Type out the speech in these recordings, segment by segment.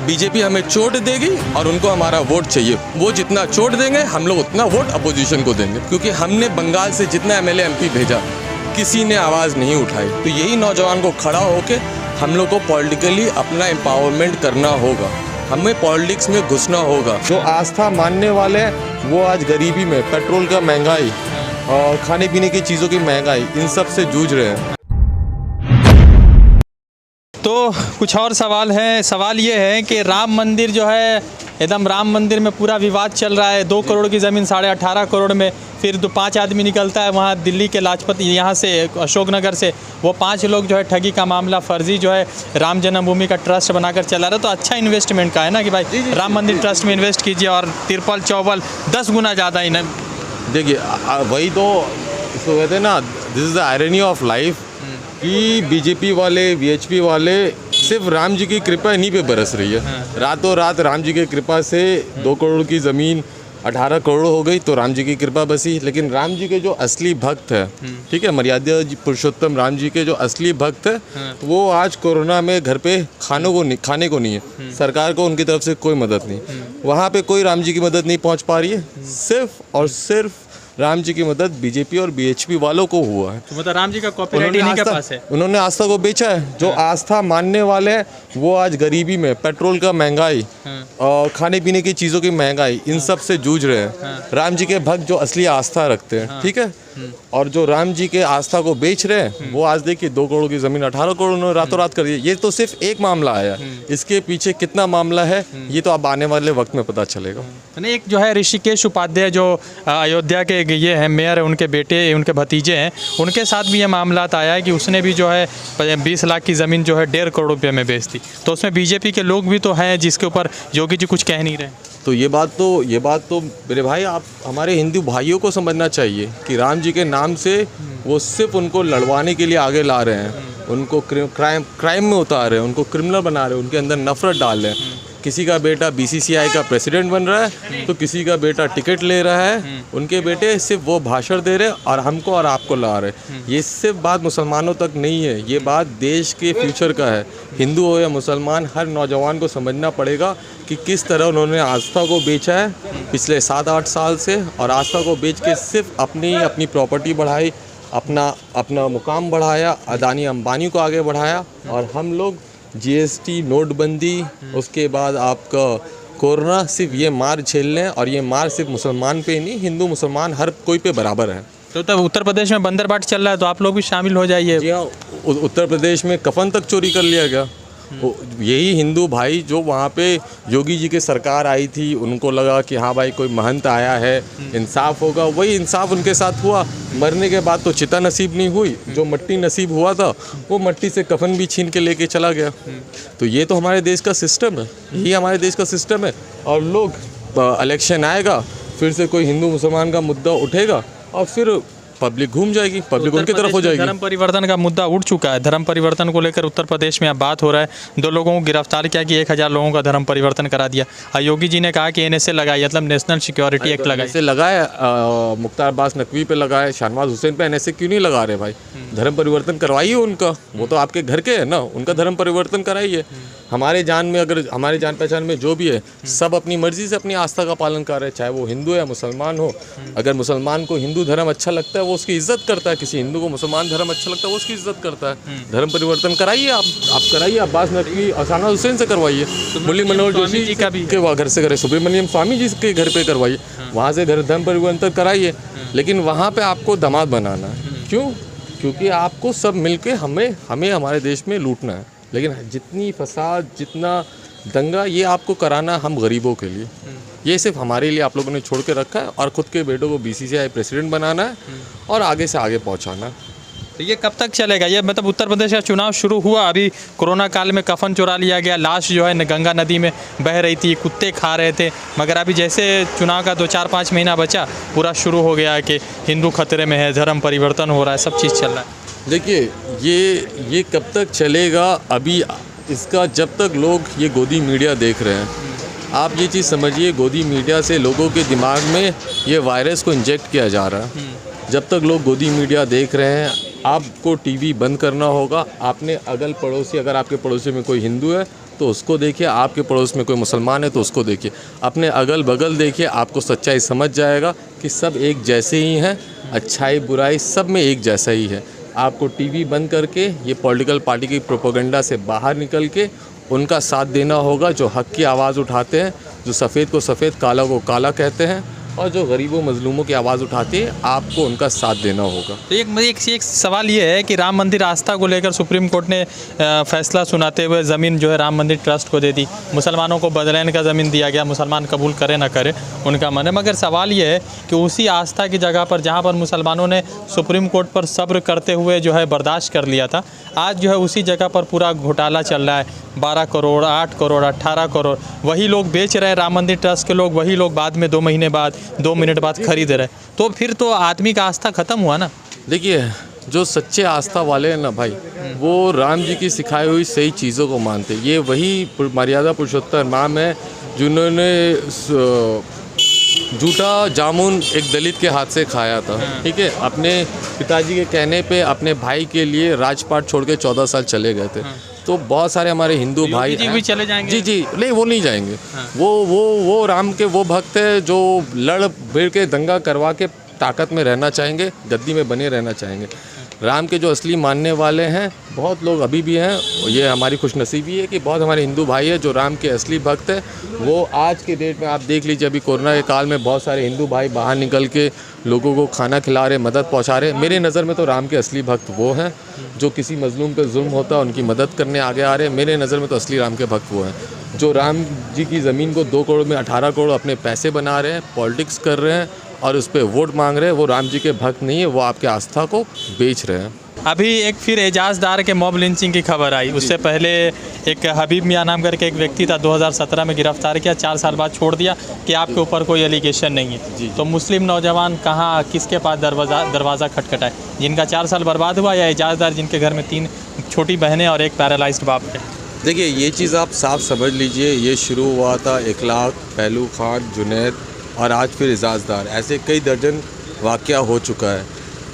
BJP हमें चोट देगी और उनको हमारा वोट चाहिए। वो जितना चोट देंगे हम लोग उतना वोट अपोजिशन को देंगे, क्योंकि हमने बंगाल से जितना एमएलए एमपी भेजा किसी ने आवाज़ नहीं उठाई। तो यही नौजवान को खड़ा होकर हम लोग को पॉलिटिकली अपना एम्पावरमेंट करना होगा, हमें पॉलिटिक्स में घुसना होगा। जो आस्था मानने वाले हैं वो आज गरीबी में, पेट्रोल का महंगाई और खाने पीने की चीज़ों की महंगाई, इन सब से जूझ रहे हैं। तो कुछ और सवाल है। सवाल ये है कि राम मंदिर जो है, एकदम राम मंदिर में पूरा विवाद चल रहा है। 2 करोड़ की ज़मीन 18.5 करोड़ में, फिर 5 आदमी निकलता है वहाँ दिल्ली के लाजपत यहाँ से अशोकनगर से, वो 5 लोग जो है ठगी का मामला फर्जी जो है राम जन्मभूमि का ट्रस्ट बनाकर चला रहा। तो अच्छा इन्वेस्टमेंट का है ना कि भाई राम मंदिर ट्रस्ट में इन्वेस्ट कीजिए और तिरपल चौबल 10 गुना ज़्यादा ही ना। देखिए वही तो इसको कहते हैं ना, this is the irony of life कि बीजेपी वाले वीएचपी वाले सिर्फ राम जी की कृपा इन्हीं पे बरस रही है। रातों रात राम जी की कृपा से 2 करोड़ की ज़मीन 18 करोड़ हो गई, तो राम जी की कृपा बसी। लेकिन राम जी के जो असली भक्त है, ठीक है, मर्यादा पुरुषोत्तम राम जी के जो असली भक्त है, वो आज कोरोना में घर पे खाने को नहीं है। सरकार को उनकी तरफ से कोई मदद नहीं, वहाँ पे कोई राम जी की मदद नहीं पहुँच पा रही है। सिर्फ और सिर्फ राम जी की मदद बीजेपी और बीएचपी वालों को हुआ है। तो मतलब राम जी का कॉपीराइट इन्हीं के पास है। उन्होंने आस्था को बेचा है। जो आस्था मानने वाले हैं वो आज गरीबी में, पेट्रोल का महंगाई और खाने पीने की चीज़ों की महंगाई, इन सब से जूझ रहे हैं। राम जी के भक्त जो असली आस्था रखते हैं, ठीक है, और जो राम जी के आस्था को बेच रहे हैं, वो आज देखिए 2 करोड़ की ज़मीन 18 करोड़ उन्होंने रातों रात कर दी। ये तो सिर्फ एक मामला आया, इसके पीछे कितना मामला है ये तो अब आने वाले वक्त में पता चलेगा। एक जो है ऋषिकेश उपाध्याय जो अयोध्या के ये हैं मेयर है, उनके बेटे उनके भतीजे हैं, उनके साथ भी ये मामला आया है कि उसने भी जो है 20 लाख की ज़मीन जो है 1.5 करोड़ रुपये में बेच दी। तो उसमें बीजेपी के लोग भी तो हैं जिसके ऊपर योगी जी कुछ कह नहीं रहे। तो ये बात तो मेरे भाई, आप हमारे हिंदू भाइयों को समझना चाहिए कि राम जी के नाम से वो सिर्फ उनको लड़वाने के लिए आगे ला रहे हैं, उनको क्राइम में उतार रहे हैं, उनको क्रिमिनल बना रहे हैं, उनके अंदर नफरत डाल रहे हैं। किसी का बेटा बीसीसीआई का प्रेसिडेंट बन रहा है तो किसी का बेटा टिकट ले रहा है, उनके बेटे सिर्फ वो भाषण दे रहे और हमको और आपको ला रहे। ये सिर्फ बात मुसलमानों तक नहीं है, ये बात देश के फ्यूचर का है। हिंदू हो या मुसलमान, हर नौजवान को समझना पड़ेगा कि किस तरह उन्होंने आस्था को बेचा है पिछले 7-8 साल से, और आस्था को बेच के सिर्फ अपनी प्रॉपर्टी बढ़ाई, अपना मुकाम बढ़ाया, अदानी अंबानी को आगे बढ़ाया। और हम लोग जीएसटी, नोटबंदी, उसके बाद आपका कोरोना, सिर्फ ये मार झेल लें, और ये मार सिर्फ मुसलमान पे नहीं, हिंदू मुसलमान हर कोई पे बराबर है। तो तब उत्तर प्रदेश में बंदरबाट चल रहा है, तो आप लोग भी शामिल हो जाइए। जी हाँ, उत्तर प्रदेश में कफन तक चोरी कर लिया गया। यही हिंदू भाई जो वहाँ पे योगी जी की सरकार आई थी, उनको लगा कि हाँ भाई कोई महंत आया है, इंसाफ होगा, वही इंसाफ उनके साथ हुआ। मरने के बाद तो चिता नसीब नहीं हुई, जो मट्टी नसीब हुआ था वो मट्टी से कफन भी छीन के लेके चला गया। तो ये तो हमारे देश का सिस्टम है, यही हमारे देश का सिस्टम है। और लोग, इलेक्शन आएगा, फिर से कोई हिंदू मुसलमान का मुद्दा उठेगा और फिर पब्लिक घूम जाएगी, पब्लिक उनकी तरफ हो जाएगी। धर्म परिवर्तन का मुद्दा उठ चुका है। धर्म परिवर्तन को लेकर उत्तर प्रदेश में अब बात हो रहा है। 2 लोगों को गिरफ्तार किया कि 1000 लोगों का धर्म परिवर्तन करा दिया। योगी जी ने कहा कि एनएसए लगाई, मतलब नेशनल सिक्योरिटी एक्ट लगाई। एनएसए लगाए, मुख्तार अब्बास नकवी पे लगाए, शहनवाज हुसैन पे एनएसए क्यों नहीं लगा रहे भाई? धर्म परिवर्तन करवाइए उनका, वो तो आपके घर के है ना, उनका धर्म परिवर्तन कराइए। हमारे जान में, अगर हमारे जान पहचान में जो भी है, सब अपनी मर्जी से अपनी आस्था का पालन कर रहे हैं, चाहे वो हिंदू या मुसलमान हो। अगर मुसलमान को हिंदू धर्म अच्छा लगता है वो उसकी इज्जत करता है, किसी हिंदू को मुसलमान धर्म अच्छा लगता है वो उसकी इज्जत करता है। धर्म परिवर्तन कराइए, आप कराइए, अब्बास नकवी और शहनवाज हुसैन से करवाइए, मुरली मनोहर जोशी जी का भी के घर से करें, सुब्रमण्यम स्वामी जी के घर पे करवाइए, वहाँ से धर्म परिवर्तन कराइए। लेकिन वहाँ पे आपको दामाद बनाना है। क्यों? क्योंकि आपको सब मिलके हमें हमारे देश में लूटना है। लेकिन जितनी फसाद, जितना दंगा ये आपको कराना हम गरीबों के लिए, ये सिर्फ हमारे लिए आप लोगों ने छोड़ के रखा है, और ख़ुद के बेटों को बीसीसीआई प्रेसिडेंट बनाना है और आगे से आगे पहुंचाना है। तो ये कब तक चलेगा? ये मतलब उत्तर प्रदेश का चुनाव शुरू हुआ, अभी कोरोना काल में कफन चुरा लिया गया, लाश जो है गंगा नदी में बह रही थी, कुत्ते खा रहे थे, मगर अभी जैसे चुनाव का 2-4-5 महीना बचा, पूरा शुरू हो गया है कि हिंदू खतरे में है, धर्म परिवर्तन हो रहा है, सब चीज़ चल रहा है। देखिए ये कब तक चलेगा? अभी इसका जब तक लोग ये गोदी मीडिया देख रहे हैं, आप ये चीज़ समझिए, गोदी मीडिया से लोगों के दिमाग में ये वायरस को इंजेक्ट किया जा रहा है। जब तक लोग गोदी मीडिया देख रहे हैं, आपको टीवी बंद करना होगा। आपने अगल पड़ोसी, अगर आपके पड़ोसी में कोई हिंदू है तो उसको देखिए, आपके पड़ोस में कोई मुसलमान है तो उसको देखिए, अपने अगल बगल देखिए, आपको सच्चाई समझ जाएगा कि सब एक जैसे ही हैं, अच्छाई बुराई सब में एक जैसा ही है। आपको टीवी बंद करके ये पॉलिटिकल पार्टी की प्रोपेगेंडा से बाहर निकल के उनका साथ देना होगा, जो हक़ की आवाज़ उठाते हैं, जो सफ़ेद को सफ़ेद, काला को काला कहते हैं, और जो गरीबों मजलूमों की आवाज़ उठाती है, आपको उनका साथ देना होगा। तो एक सवाल ये है कि राम मंदिर आस्था को लेकर सुप्रीम कोर्ट ने फैसला सुनाते हुए ज़मीन जो है राम मंदिर ट्रस्ट को दे दी। मुसलमानों को बदलैन का ज़मीन दिया गया, मुसलमान कबूल करे ना करे उनका मन है। मगर सवाल ये है कि उसी आस्था की जगह पर जहाँ पर मुसलमानों ने सुप्रीम कोर्ट पर सब्र करते हुए जो है बर्दाश्त कर लिया था, आज जो है उसी जगह पर पूरा घोटाला चल रहा है। 12 करोड़, 8 करोड़, 18 करोड़ वही लोग बेच रहे हैं, राम मंदिर ट्रस्ट के लोग, वही लोग बाद में 2 महीने बाद, 2 मिनट बाद खरीद रहे। तो फिर तो आदमी का आस्था ख़त्म हुआ ना। देखिए, जो सच्चे आस्था वाले हैं ना भाई, वो राम जी की सिखाई हुई सही चीज़ों को मानते। ये वही मर्यादा पुरुषोत्तम राम है जिन्होंने झूठा जामुन एक दलित के हाथ से खाया था, ठीक है, अपने पिताजी के कहने पे अपने भाई के लिए राजपाट छोड़ के 14 साल चले गए थे। तो बहुत सारे हमारे हिंदू भाई जी भी चले जाएंगे। जी जी, नहीं वो नहीं जाएंगे। वो राम के वो भक्त है जो लड़ भिड़ के दंगा करवा के ताकत में रहना चाहेंगे, गद्दी में बने रहना चाहेंगे। राम के जो असली मानने वाले हैं बहुत लोग अभी भी हैं। ये हमारी खुशनसीबी है कि बहुत हमारे हिंदू भाई हैं जो राम के असली भक्त हैं। वो आज के डेट में आप देख लीजिए, अभी कोरोना के काल में बहुत सारे हिंदू भाई बाहर निकल के लोगों को खाना खिला रहे, मदद पहुंचा रहे। मेरे नज़र में तो राम के असली भक्त वो हैं जो किसी मजलूम पे जुल्म होता है उनकी मदद करने आगे आ रहे हैं। मेरे नज़र में तो असली राम के भक्त वो हैं जो राम जी की ज़मीन को 2 करोड़ में 18 करोड़ अपने पैसे बना रहे हैं, पॉलिटिक्स कर रहे हैं और उस पर वोट मांग रहे हैं। वो राम जी के भक्त नहीं है, वो आपके आस्था को बेच रहे हैं। अभी एक फिर एजाजदार के मॉब लिंचिंग की खबर आई। उससे पहले एक हबीब मियाँ नाम करके एक व्यक्ति था, 2017 में गिरफ्तार किया, 4 साल बाद छोड़ दिया कि आपके ऊपर कोई एलिगेशन नहीं है। तो मुस्लिम नौजवान कहाँ किसके पास दरवाज़ा खटखटाए? जिनका 4 साल बर्बाद हुआ, या एजाजदार जिनके घर में 3 छोटी बहनें और एक पैरालाइज्ड बाप है? देखिए, ये चीज़ आप साफ समझ लीजिए, ये शुरू हुआ था इखलाक, पहलू खान, जुनैद और आज फिर एजाजदार। ऐसे कई दर्जन वाक़या हो चुका है।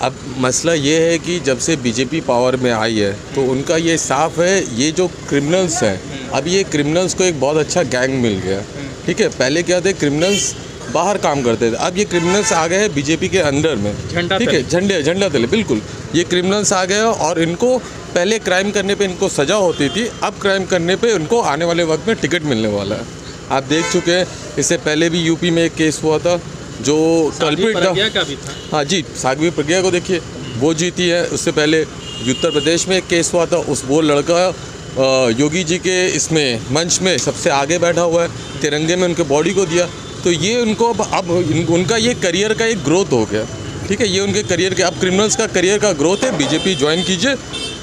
अब मसला ये है कि जब से बीजेपी पावर में आई है तो उनका ये साफ है, ये जो क्रिमिनल्स हैं, अब ये क्रिमिनल्स को एक बहुत अच्छा गैंग मिल गया, ठीक है। पहले क्या थे, क्रिमिनल्स बाहर काम करते थे, अब ये क्रिमिनल्स आ गए हैं बीजेपी के अंदर में, ठीक है, झंडा तले, बिल्कुल ये क्रिमिनल्स आ गए और इनको पहले क्राइम करने पे इनको सज़ा होती थी, अब क्राइम करने पे उनको आने वाले वक्त में टिकट मिलने वाला है। आप देख चुके हैं, इससे पहले भी यूपी में एक केस हुआ था जो कल्प्रिट था। हाँ जी, साध्वी प्रज्ञा को देखिए, वो जीती है। उससे पहले उत्तर प्रदेश में एक केस हुआ था, वो लड़का योगी जी के इसमें मंच में सबसे आगे बैठा हुआ है, तिरंगे में उनके बॉडी को दिया। तो ये उनको अब उनका ये करियर का एक ग्रोथ हो गया, ठीक है, ये उनके करियर के, अब क्रिमिनल्स का करियर का ग्रोथ है। बीजेपी ज्वाइन कीजिए,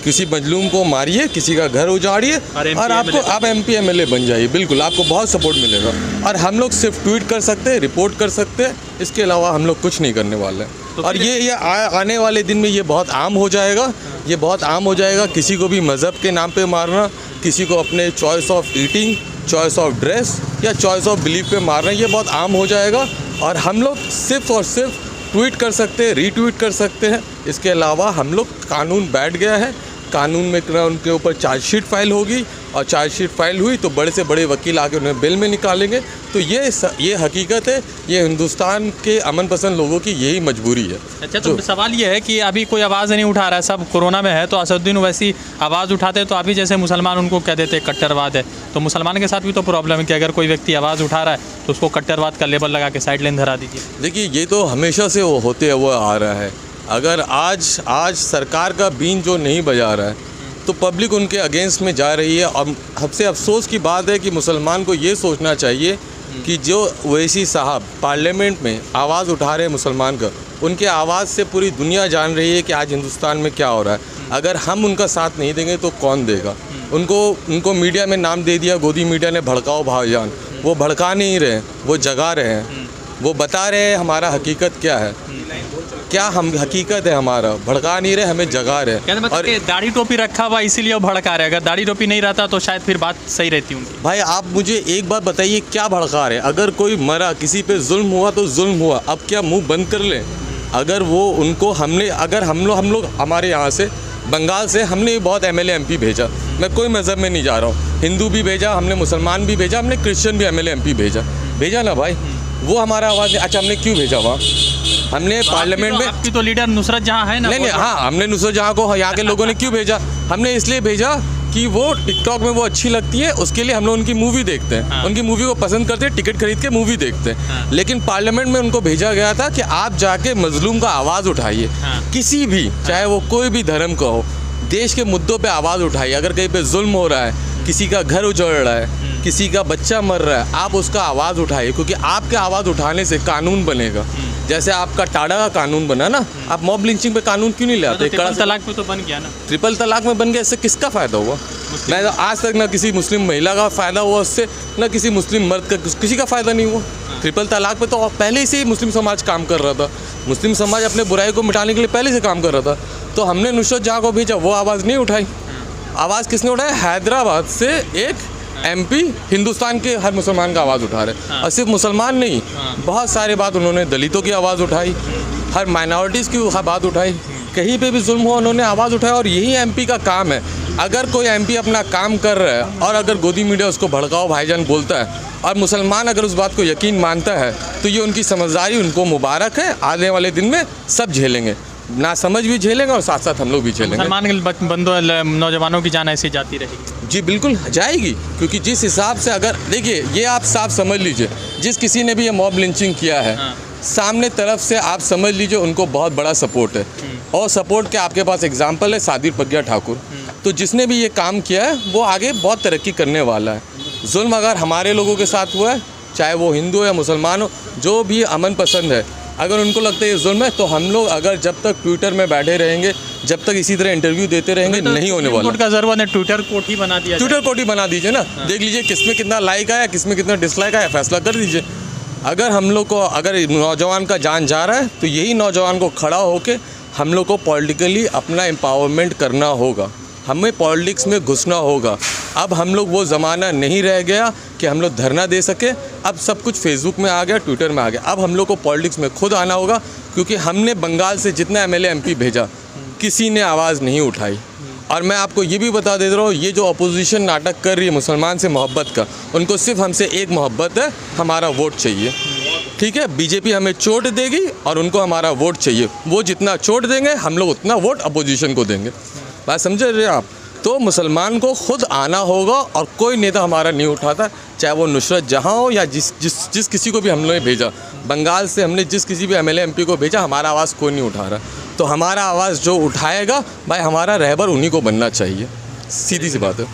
किसी मजलूम को मारिए, किसी का घर उजाड़िए और आपको आप MP MLA बन जाइए, बिल्कुल आपको बहुत सपोर्ट मिलेगा। और हम लोग सिर्फ ट्वीट कर सकते हैं, रिपोर्ट कर सकते हैं, इसके अलावा हम लोग कुछ नहीं करने वाले हैं। और ये आने वाले दिन में ये बहुत आम हो जाएगा, ये बहुत आम हो जाएगा। किसी को भी मज़हब के नाम पे मारना, किसी को अपने choice of eating, choice of dress या चॉइस ऑफ बिलीफ पे मारना, ये बहुत आम हो जाएगा। और हम लोग सिर्फ और सिर्फ ट्वीट कर सकते हैं, रीट्वीट कर सकते हैं। इसके अलावा हम लोग, कानून बैठ गया है, कानून में उनके ऊपर चार्जशीट फाइल होगी और चार्जशीट फाइल हुई तो बड़े से बड़े वकील आके उन्हें बेल में निकालेंगे। तो ये हकीकत है, ये हिंदुस्तान के अमन पसंद लोगों की यही मजबूरी है। अच्छा, तो सवाल ये है कि अभी कोई आवाज़ नहीं उठा रहा है, सब कोरोना में है, तो असदुद्दीन वैसी आवाज़ उठाते तो अभी जैसे मुसलमान उनको कह देते कट्टरवाद है, तो मुसलमान के साथ भी तो प्रॉब्लम है कि अगर कोई व्यक्ति आवाज़ उठा रहा है तो उसको कट्टरवाद का लेबल लगा के साइड लाइन धरा दीजिए। देखिए, ये तो हमेशा से वो होते हुए आ रहा है। अगर आज सरकार का बीन जो नहीं बजा रहा है तो पब्लिक उनके अगेंस्ट में जा रही है। और सबसे अफसोस की बात है कि मुसलमान को ये सोचना चाहिए कि जो ओवैसी साहब पार्लियामेंट में आवाज़ उठा रहे हैं मुसलमान का, उनके आवाज़ से पूरी दुनिया जान रही है कि आज हिंदुस्तान में क्या हो रहा है। अगर हम उनका साथ नहीं देंगे तो कौन देगा? उनको मीडिया में नाम दे दिया, गोदी मीडिया ने, भड़काओ भाईजान। वो भड़का नहीं रहे, वो जगा रहे हैं, वो बता रहे हैं हमारा हकीकत क्या है, क्या हम हकीकत है हमारा, भड़का नहीं रहे, हमें जगा रहे। और दाढ़ी टोपी रखा हुआ इसीलिए वो भड़का रहे, अगर दाढ़ी टोपी नहीं रहता तो शायद फिर बात सही रहती उनकी। भाई आप मुझे एक बात बताइए, क्या भड़का रहे? अगर कोई मरा, किसी पे जुल्म हुआ तो जुल्म हुआ, अब क्या मुंह बंद कर लें? अगर वो उनको हमने, अगर हम लोग हमारे यहाँ से बंगाल से हमने बहुत MLA MP भेजा, मैं कोई मज़हब में नहीं जा रहा हूँ, हिंदू भी भेजा, हमने मुसलमान भी भेजा, हमने क्रिश्चियन भी एमएलए एमपी भेजा ना भाई। वो हमारा आवाज़, अच्छा हमने क्यों भेजा वहाँ? हमने पार्लियामेंट में, आपकी तो लीडर नुसरत जहाँ है ना, नहीं हाँ, हमने नुसरत जहाँ को यहाँ के लोगों ने क्यों भेजा? हमने इसलिए भेजा कि वो टिकटॉक में वो अच्छी लगती है, उसके लिए हम लोग उनकी मूवी देखते हैं। उनकी मूवी को पसंद करते हैं, टिकट खरीद के मूवी देखते हैं। लेकिन पार्लियामेंट में उनको भेजा गया था कि आप जाके मजलूम का आवाज़ उठाइए, किसी भी, चाहे वो कोई भी धर्म का हो, देश के मुद्दों पे आवाज़ उठाइए। अगर कहीं पे जुल्म हो रहा है, किसी का घर उजड़ रहा है, किसी का बच्चा मर रहा है, आप उसका आवाज़ उठाइए, क्योंकि आपके आवाज़ उठाने से कानून बनेगा। जैसे आपका टाडा का कानून बना ना, आप मॉब लिंचिंग पे कानून क्यों नहीं लाते? ट्रिपल तलाक पे तो बन गया ना। ट्रिपल तलाक में बन गया, इससे किसका फ़ायदा हुआ? मैं तो आज तक ना किसी मुस्लिम महिला का फ़ायदा हुआ उससे, ना किसी मुस्लिम मर्द का, किसी का फ़ायदा नहीं हुआ। ट्रिपल तलाक पे तो पहले से ही मुस्लिम समाज काम कर रहा था। मुस्लिम समाज अपने बुराई को मिटाने के लिए पहले से काम कर रहा था। तो हमने नुसरत जहाँ को भेजा, वो आवाज़ नहीं उठाई। आवाज़ किसने उठाई? हैदराबाद से एक एमपी हिंदुस्तान के हर मुसलमान का आवाज़ उठा रहे हैं। और सिर्फ मुसलमान नहीं, बहुत सारे बात उन्होंने दलितों की आवाज़ उठाई, हर माइनॉरिटीज़ की बात उठाई, कहीं पे भी जुल्म हुआ उन्होंने आवाज़ उठाई। और यही एमपी का काम है। अगर कोई एमपी अपना काम कर रहा है और अगर गोदी मीडिया उसको भड़काओ भाईजान बोलता है और मुसलमान अगर उस बात को यकीन मानता है, तो ये उनकी समझदारी, उनको मुबारक है। आने वाले दिन में सब झेलेंगे, ना समझ भी झेलेंगे और साथ साथ हम लोग भी झेलेंगे। मुसलमान के बंदों नौजवानों की जान ऐसी जाती रहेगी? जी बिल्कुल जाएगी, क्योंकि जिस हिसाब से, अगर देखिए ये आप साफ समझ लीजिए, जिस किसी ने भी ये मॉब लिंचिंग किया है, सामने तरफ से आप समझ लीजिए उनको बहुत बड़ा सपोर्ट है। और सपोर्ट के आपके पास एग्जांपल है सादिर प्रज्ञा ठाकुर। तो जिसने भी ये काम किया है वो आगे बहुत तरक्की करने वाला है। जुल्म अगर हमारे लोगों के साथ हुआ है, चाहे वो हिंदू हो या मुसलमान हो, जो भी अमन पसंद है, अगर उनको लगता है ये जुल्म है, तो हम लोग अगर जब तक ट्विटर में बैठे रहेंगे, जब तक इसी तरह इंटरव्यू देते रहेंगे, नहीं होने वाला। का जरूरत है, ट्विटर कोर्ट ही बना दिया, ट्विटर कोर्ट ही बना दीजिए ना। देख लीजिए किसमें कितना लाइक आया, किसमें कितना डिसलाइक आया, फैसला कर दीजिए। अगर हम लोग को, अगर नौजवान का जान जा रहा है, तो यही नौजवान को खड़ा होकर हम लोग को पॉलिटिकली अपना एम्पावरमेंट करना होगा, हमें पॉलिटिक्स में घुसना होगा। अब हम लोग वो ज़माना नहीं रह गया कि हम लोग धरना दे सके। अब सब कुछ फेसबुक में आ गया, ट्विटर में आ गया। अब हम लोग को पॉलिटिक्स में खुद आना होगा, क्योंकि हमने बंगाल से जितना एमएलए एमपी भेजा, किसी ने आवाज़ नहीं उठाई। और मैं आपको ये भी बता दे रहा हूँ, ये जो अपोजिशन नाटक कर रही है मुसलमान से मोहब्बत का, उनको सिर्फ हमसे एक मोहब्बत है, हमारा वोट चाहिए। ठीक है, बीजेपी हमें चोट देगी और उनको हमारा वोट चाहिए। वो जितना चोट देंगे, हम लोग उतना वोट अपोजिशन को देंगे। बात समझ रहे आप? तो मुसलमान को खुद आना होगा, और कोई नेता हमारा नहीं उठाता, चाहे वो नुसरत जहाँ हो या जिस किसी को भी हम लोगों ने भेजा। बंगाल से हमने जिस किसी भी एमएलए एमपी को भेजा, हमारा आवाज़ कोई नहीं उठा रहा। तो हमारा आवाज़ जो उठाएगा भाई, हमारा रहबर उन्हीं को बनना चाहिए। सीधी सी बात है।